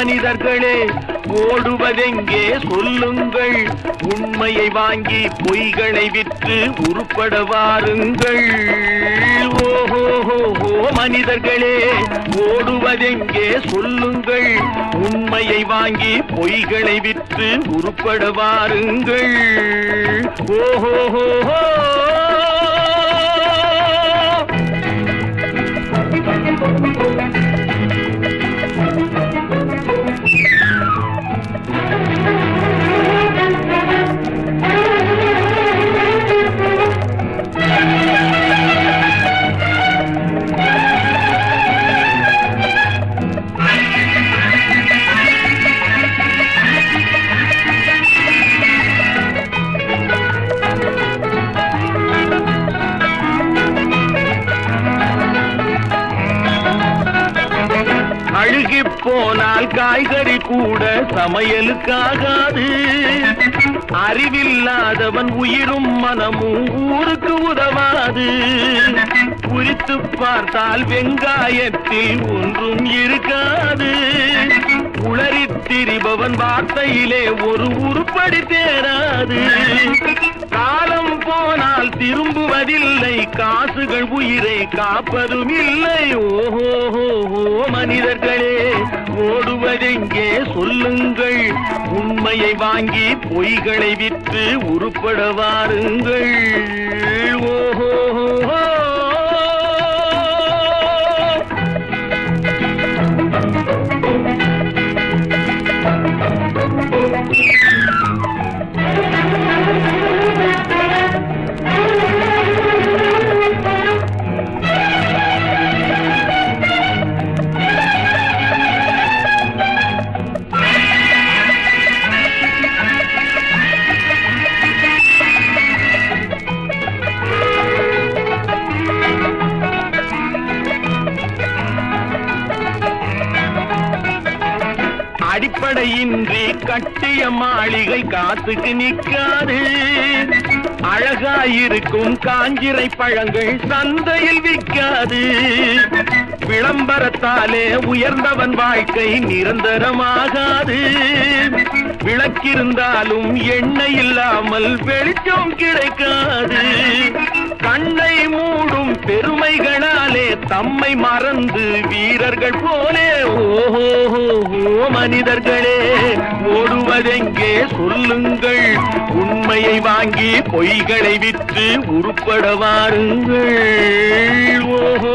மனிதர்களே ஓடுவதெங்கே சொல்லுங்கள், உண்மையை வாங்கி பொய்களை விற்று உருப்பட வாருங்கள். ஓஹோ மனிதர்களே ஓடுவதெங்கே சொல்லுங்கள், உண்மையை வாங்கி பொய்களை விற்று உருப்பட வாருங்கள். ஓஹோ அழுகி போனால் காய்கறி கூட சமையலுக்காகாது. அறிவில்லாதவன் உயிரும் மனமும் ஊருக்கு உதவாது. குறித்து பார்த்தால் வெங்காயத்தில் ஒன்றும் இருக்காது. உளறித் திரிபவன் வார்த்தையிலே ஒரு உருப்படி தேராது. காலம் போனால் திரும்புவதில்லை, காசுகள் உயிரை காப்பதும் இல்லை. ஓஹோ மனிதர்களே ஓடுவதெங்கே சொல்லுங்கள், உண்மையை வாங்கி பொய்களை விற்று உருப்பட வாருங்கள். ஓஹோ அடிப்படையின்றி கட்டிய மாளிகை காத்துக்கு நிற்காது. அழகாயிருக்கும் காஞ்சிரை பழங்கள் சந்தையில் விற்காது. விளம்பரத்தாலே உயர்ந்தவன் வாழ்க்கை நிரந்தரமாகாது. விளக்கிருந்தாலும் எண்ணெய் இல்லாமல் வெளிச்சம் கிடைக்காது. கண்ணை மூடும் பெருமைகளாலே தம்மை மறந்து வீரர்கள் போலே ஓஹோ மனிதர்களே ஓடுவதெங்கே சொல்லுங்கள், உண்மையை வாங்கி பொய்களை விற்று உருப்பட வாருங்கள். ஓஹோ